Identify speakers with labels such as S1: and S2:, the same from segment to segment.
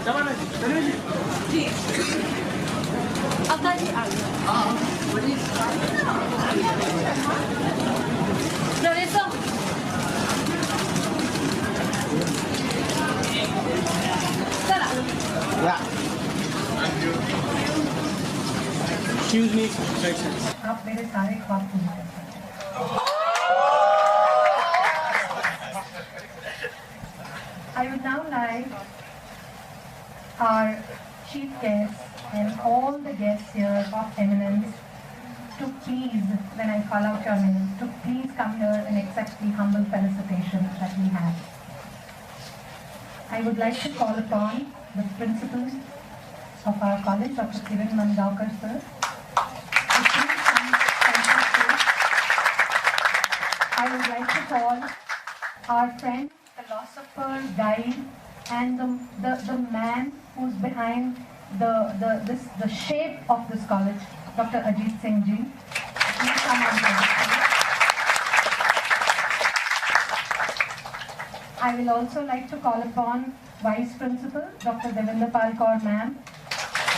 S1: जी अवतार जी आ गए नरेश चला
S2: Excuse me.
S3: आप मेरे सारे ख्वाब पूरे कर सकते हैं। I would now like our chief guest and all the guests here of eminence to please, when I call out your name, to please come here and accept the humble felicitation that we have. I would like to call upon the principal of our college, Dr. Kiran Mangaonkar sir. I would like to call our friend, philosopher, guide, and the man who's behind the shape of this college, Dr. Ajit Singh Ji. Please come on board. I will also like to call upon Vice Principal, Dr. Devinder Pal Kaur ma'am.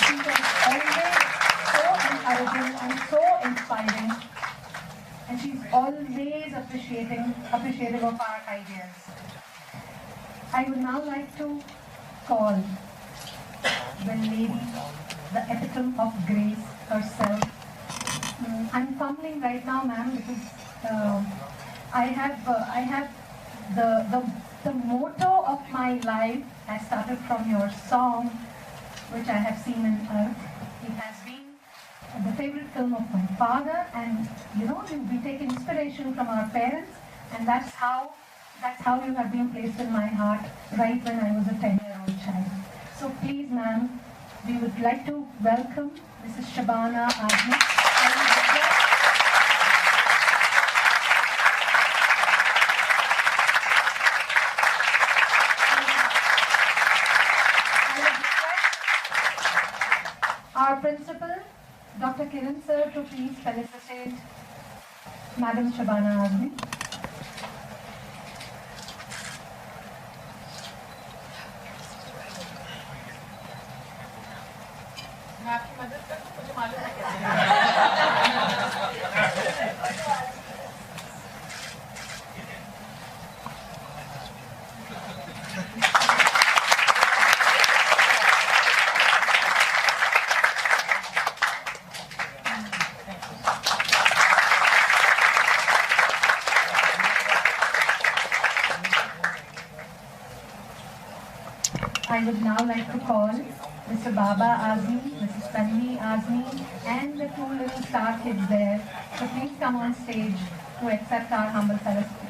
S3: She was always so encouraging and so inspiring. And she's always appreciative of our ideas. I would now like to call the lady, the epitome of grace herself. I'm fumbling right now, ma'am, because I have the motto of my life has started from your song, which I have seen in Earth. It has been the favorite film of my father, and we take inspiration from our parents, and that's how you have been placed in my heart right when I was a 10-year-old child. So please, ma'am, we would like to welcome Mrs. Shabana Azmi. Our principal, Dr. Kiran sir, to please felicitate Madam Shabana Azmi.
S1: मैं आपकी मदद करूं मुझे मालूम है कैसे
S3: I would now like to call Mr. Baba Azmi, Mrs. Tanvi Azmi, and the two little star kids there. So please come on stage to accept our humble felicitation.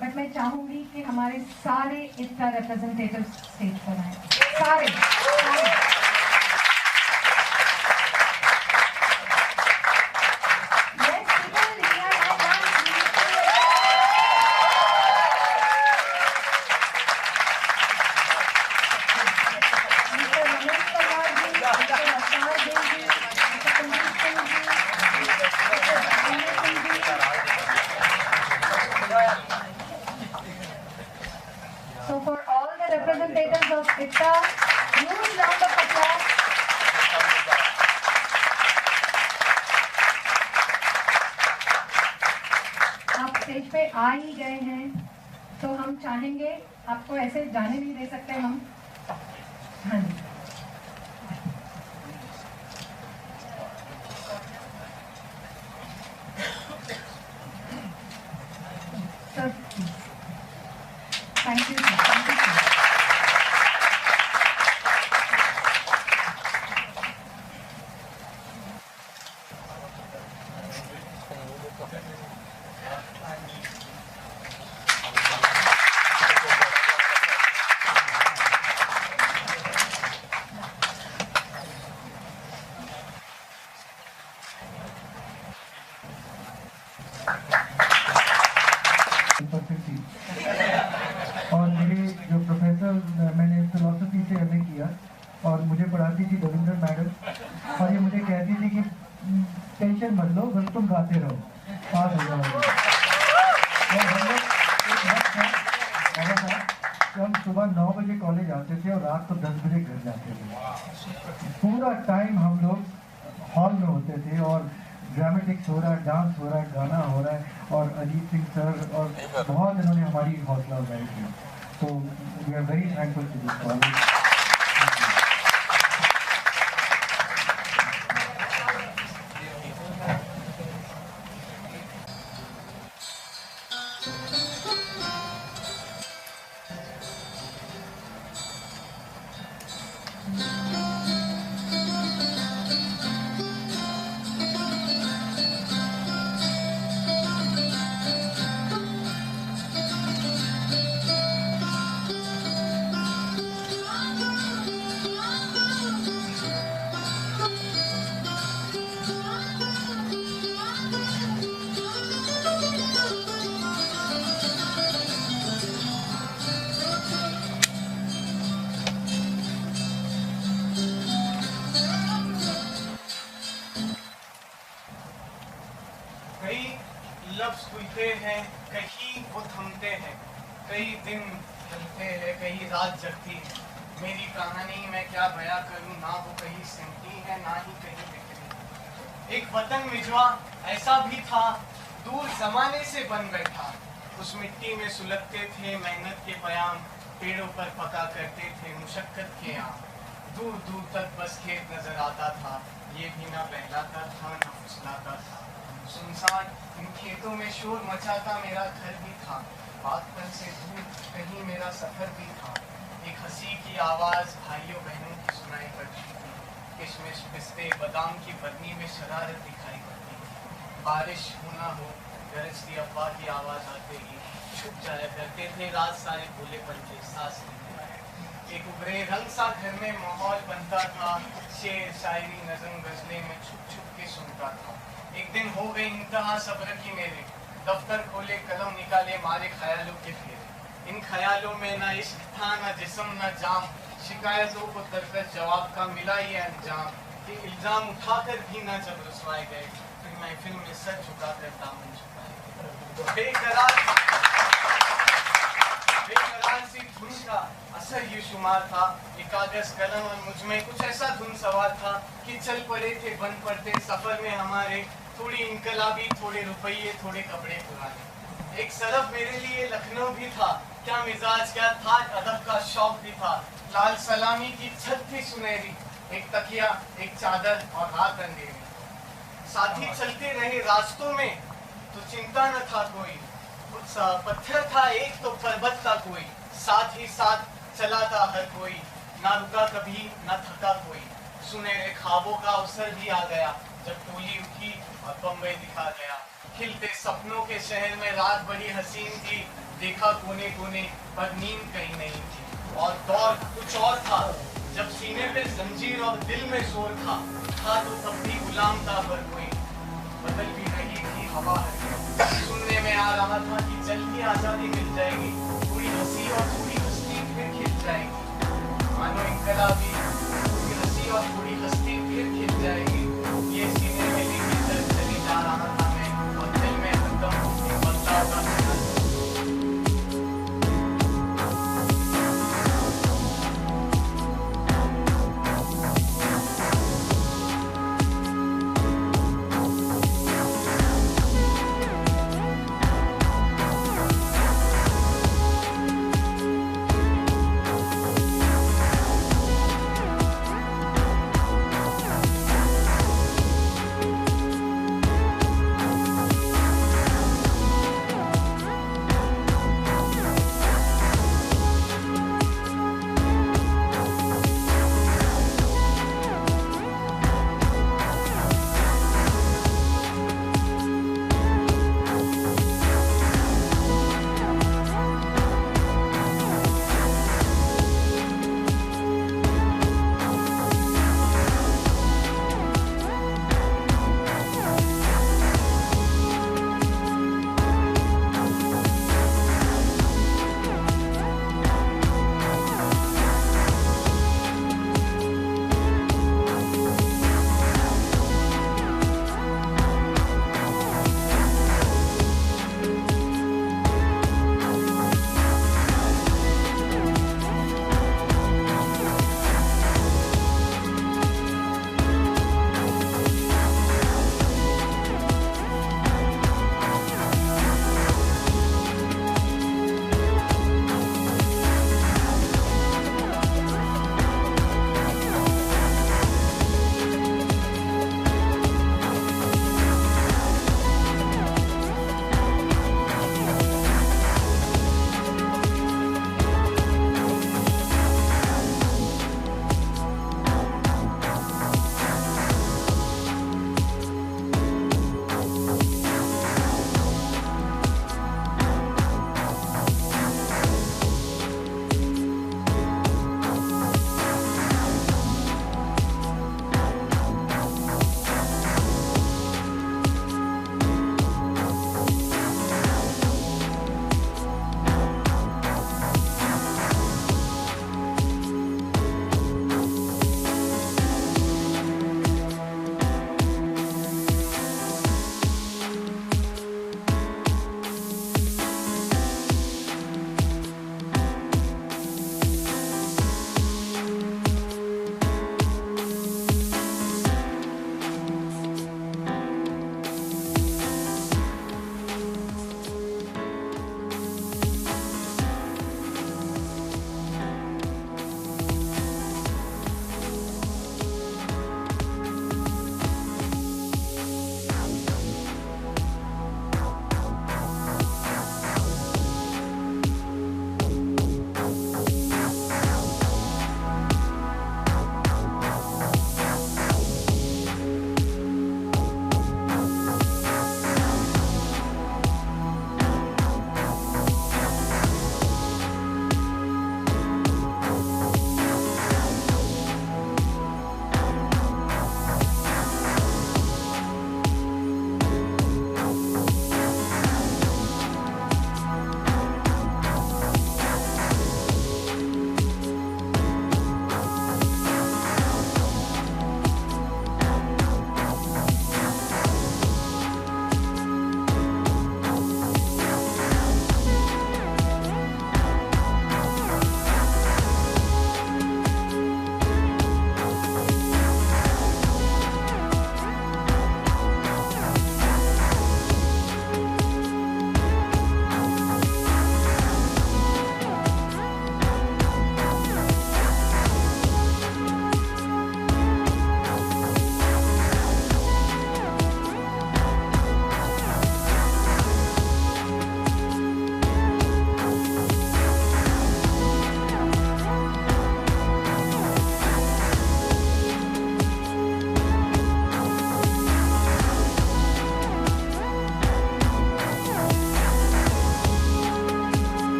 S3: But मैं चाहूंगी कि हमारे सारे इसका रिप्रेजेंटेटिव स्टेज पर आए, सारे So for all the representatives of ITTA, you stage पे आ ही गए हैं तो हम चाहेंगे आपको ऐसे जाने नहीं दे सकते हम। हाँ जी, sir thank you sir, thank you sir.
S2: और मेरे जो प्रोफेसर, मैंने फिलोसफी से एमए किया और मुझे पढ़ाती थी रविंद्र मैडम, और ये मुझे कहती थी कि टेंशन मत लो, बस तुम गाते रहो, पास हो जाओगे। और हम लोग एक वक्त था ऐसा था कि हम सुबह 9 बजे कॉलेज आते थे और रात को 10 बजे घर जाते थे। पूरा टाइम हम लोग हॉल में होते थे और ड्रामेटिक्स हो रहा है, डांस हो रहा है, गाना हो रहा है, और अजीत सिंह सर और बहुत इन्होंने हमारी हौसला अफजाई की। तो we are very thankful to this college.
S4: कई लफ्ज खुलते हैं, कहीं वो थमते हैं, कई दिन ढलते हैं, कई रात जगती है। मेरी कहानी मैं क्या बयां करूं, ना वो कहीं सिमटी है ना ही कहीं बिखरी। एक वतन मिजवा ऐसा भी था, दूर जमाने से बन बैठा। उस मिट्टी में सुलगते थे मेहनत के पयाम, पेड़ों पर पका करते थे मुशक्कत के आम। दूर दूर तक बस खेत नजर आता था, ये भी ना बहलाता था ना फुसलाता था। सुनसान इन खेतों में शोर मचाता मेरा घर भी था, बागपन से दूर कहीं मेरा सफर भी था। एक हंसी की आवाज भाइयों बहनों की सुनाई पड़ती थी, किशमिश पिस्ते बादाम की बरनी में शरारत दिखाई पड़ती थी। बारिश होना हो गरजती अफवाह की आवाज आते ही छुप जाया करते थे, रात सारे भूलेपन के सांस लेते आए। एक उभरे रंग सा घर में माहौल बनता था, शेर शायरी नज़म गजले में छुप छुप के सुनता था। एक दिन हो गई इंतहा सब्र की मेरे, दफ्तर खोले कलम निकाले मारे ख्यालों के फेरे। इन ख्यालों में ना इश्क था ना जिस्म ना जाम, शिकायतों को तरकस जवाब का मिला ये अंजाम कि इल्जाम उठाकर भी ना जब रसवाए गए, फिर महफिल में सर झुकाकर दामन झुकाए। बेकरार सी धुन का असर ये शुमार था, ये कागज कलम और मुझ में कुछ ऐसा धुन सवार था कि चल पड़े थे बन पड़ते सफर में हमारे, थोड़ी इनकलाबी थोड़े रुपये थोड़े कपड़े पुराने। एक सरफ मेरे लिए लखनऊ भी था, क्या मिजाज क्या था, अदब का शौक भी था। लाल सलामी की छत थी सुनहरी, एक तकिया एक चादर और रात अंधेरी। साथी चलते रहे रास्तों में तो चिंता न था कोई, कुछ पत्थर था एक तो पर्वत था कोई। साथ ही साथ चला था हर कोई, ना रुका कभी ना थका कोई। सुनहरे ख्वाबों का अवसर भी आ गया, जब टोली उठी और बम्बई दिखा गया। खिलते सपनों के शहर में रात बड़ी हसीन थी, देखा कोने कोने पर नींद कहीं नहीं थी। और दौर कुछ और था, जब सीने पे जंजीर और दिल में जोर था तो तब भी गुलाम था हर कोई। बदल भी रही थी हवा, सुनने में आ रहा था कि जल्दी आजादी मिल जाएगी, थोड़ी हंसी और थोड़ी हस्ती फिर खिल जाएगी। मानो इनकलाबी थोड़ी हंसी और थोड़ी हस्ती फिर खिल जाएगी। ये सीने में लेके चली जा रहा था मैं, और दिल में हरदम एक बदलाव का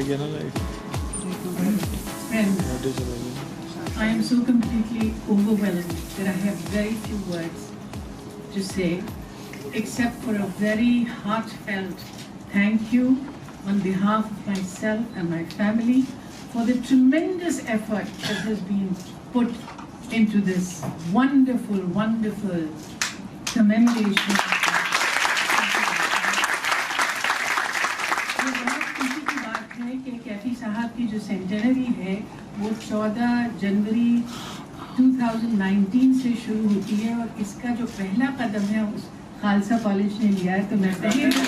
S5: गया ना light
S1: I am so completely overwhelmed that I have very few words to say, except for a very heartfelt thank you on behalf of myself and my family for the tremendous effort that has been put into this wonderful, wonderful commendation. ये बहुत खुशी की बात है कि कैफी साहब की जो सेंटेनरी है वो 14 जनवरी 2019 से शुरू होती है और इसका जो पहला कदम है उस खालसा कॉलेज ने लिया है। तो मैं तहे दिल से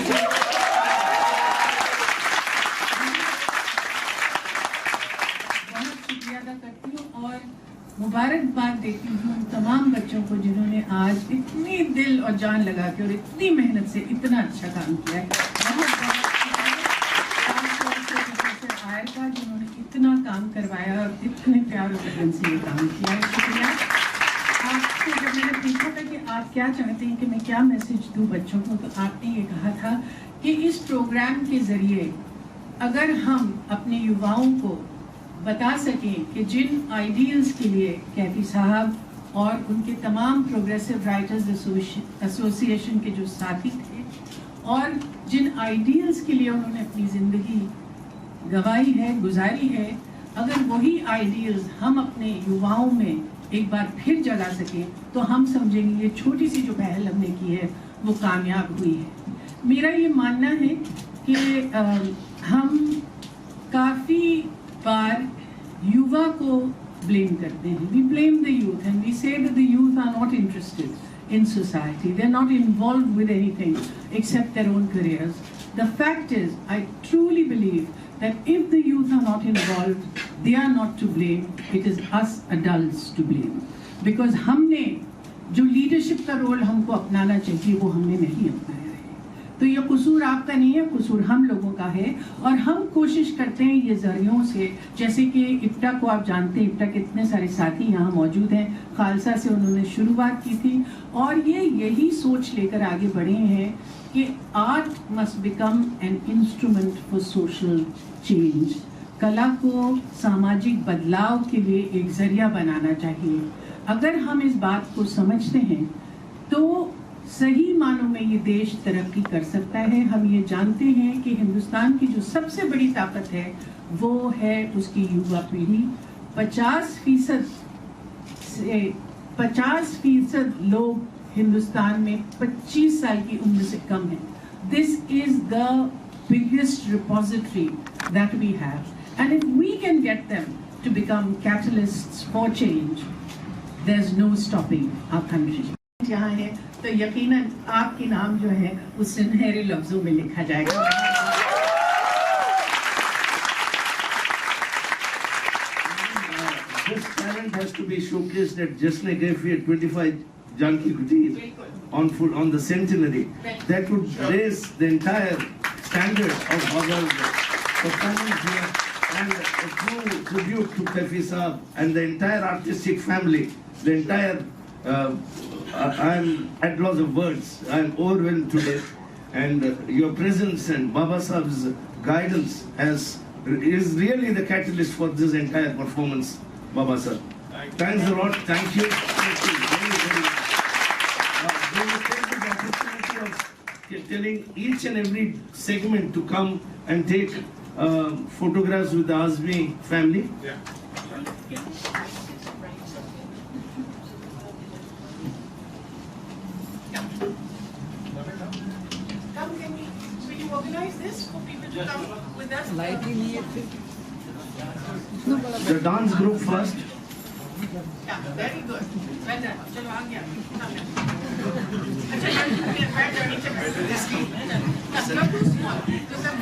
S1: बहुत शुक्रिया अदा करती हूँ और मुबारकबाद देती हूँ तमाम बच्चों को जिन्होंने आज इतनी दिल और जान लगा के और इतनी मेहनत से इतना अच्छा काम किया है। आयर का जिन्होंने इतना काम करवाया और इतने प्यार और लगन से ये काम किया है, शुक्रिया। आपसे जब मैंने पूछा था कि आप क्या चाहते हैं कि मैं क्या मैसेज दूँ बच्चों को, तो आपने ये कहा था कि इस प्रोग्राम के ज़रिए अगर हम अपने युवाओं को बता सकें कि जिन आइडियल्स के लिए कैफी साहब और उनके तमाम प्रोग्रेसिव राइटर्स एसोसिएशन के जो साथी थे और जिन आइडियल्स के लिए उन्होंने अपनी ज़िंदगी गवाई है, गुजारी है, अगर वही आइडियल्स हम अपने युवाओं में एक बार फिर जगा सकें तो हम समझेंगे ये छोटी सी जो पहल हमने की है वो कामयाब हुई है। मेरा ये मानना है कि हम काफ़ी बार युवा को ब्लेम करते हैं। We blame the youth and we say that the youth are not interested in society. They're not involved with anything except their own careers. The fact is, I truly believe that if the youth are not involved, they are not to blame. It is us adults to blame. Because हमने जो leadership का role हमको अपनाना चाहिए वो हमने नहीं अपनाया है। तो ये कसूर आपका नहीं है, कसूर हम लोगों का है और हम कोशिश करते हैं ये जरियों से, जैसे कि इप्टा को आप जानते हैं, इप्टा के इतने सारे साथी यहाँ मौजूद हैं, खालसा से उन्होंने शुरुआत की थी और ये यही सोच लेकर आगे बढ़े हैं कि art must become an instrument for social change. कला को सामाजिक बदलाव के लिए एक जरिया बनाना चाहिए। अगर हम इस बात को समझते हैं तो सही मानों में ये देश तरक्की कर सकता है। हम ये जानते हैं कि हिंदुस्तान की जो सबसे बड़ी ताकत है वो है उसकी युवा पीढ़ी। 50% लोग हिंदुस्तान में 25 साल की उम्र से कम हैं। This is the biggest repository that we have, and if we can get them to become catalysts for change, there's no stopping our country. यहाँ है तो यकीनन आपके नाम जो है उस सुनहरे लफ्जों में लिखा जाएगा।
S6: This talent has to be showcased at Jasne Cafe at 25 Janki Kutir on the centenary. That would raise the entire standard of our performance here and a true tribute to Kafi Saab and the entire artistic family, the entire I'm at loss of words. I'm overwhelmed today, and your presence and Baba Saab's guidance is really the catalyst for this entire performance, Baba Saab. Thanks a lot. Thank you. Thank you very, very much. We will take the opportunity of telling each and every segment to come and take photographs with the Azmi family.
S5: Yeah.
S1: Will you organize this for people to come with us?
S6: The dance group first.
S1: Yeah, very good. Well done. चलो आ गया। अच्छा ये बैठ जाओ नीचे बैठ। Not too small. तो सब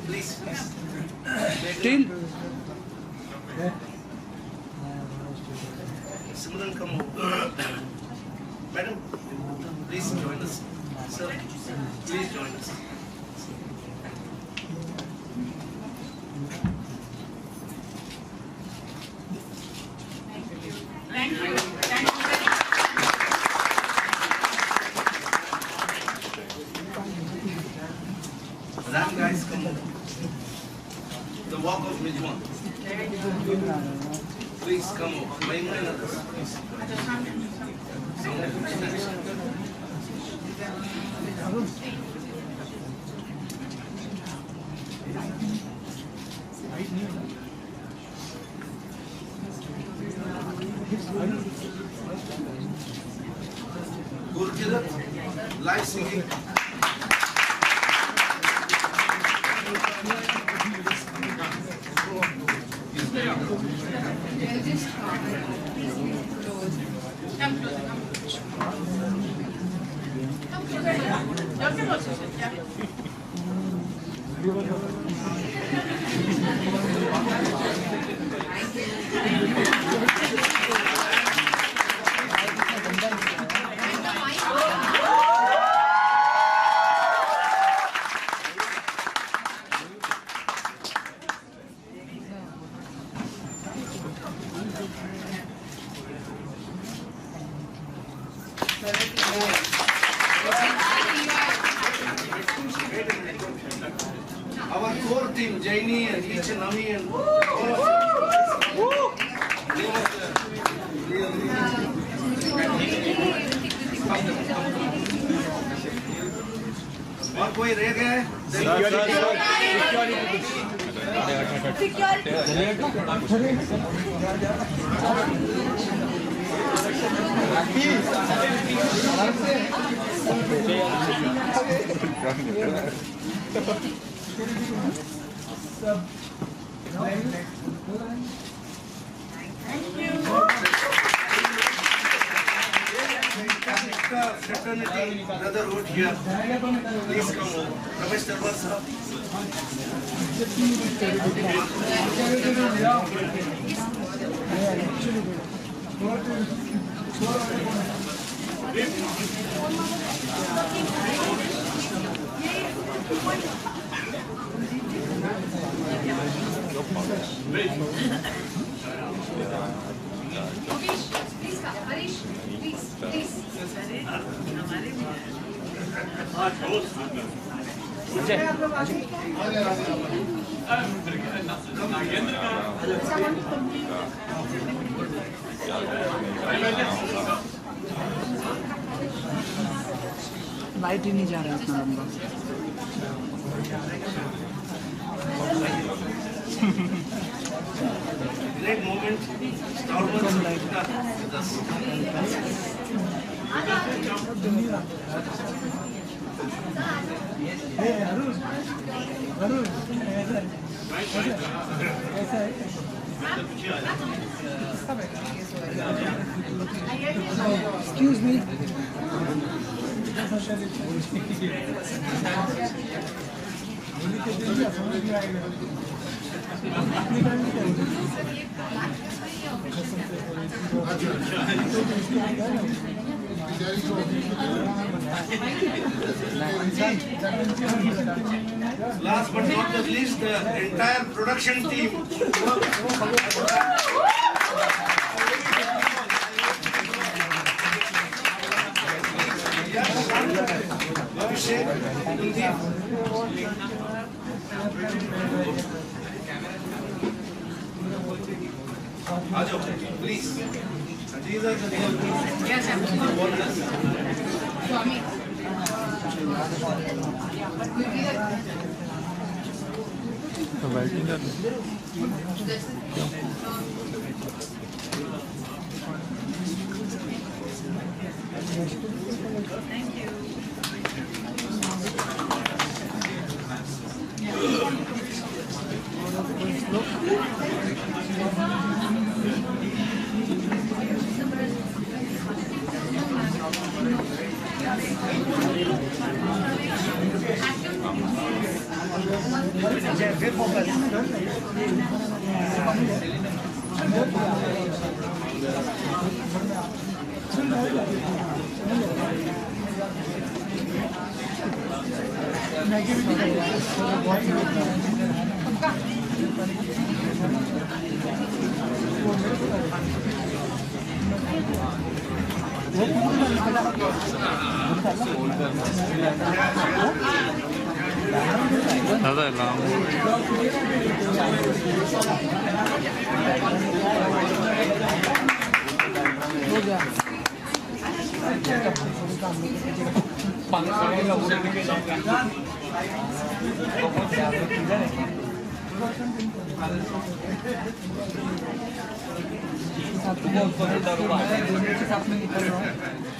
S6: Please.
S5: Still.
S6: Simran, come over. Madam, please join us. Sir, please join us.
S1: Thank you. Thank you very much.
S6: Ram guys, come over. The walk of Rijwan. Please come over. Maimuna and others, please. Gurkirat, live singing. Our core team, Jaini and each and Nami and और कोई रह गया है? Fraternity brotherhood here. Please come over. Ramesh Darbar sahab.
S5: Light ही नहीं जा रहा इतना लंबा।
S6: Great moment.
S5: Excuse me.
S6: Last but not the least, the entire production team. Abhishek, Kuldeep. Ajo, please. These are the
S1: Yes, Swami. Thank you.
S7: दादा लाम
S5: हो गया साथ में निकल रहा हूँ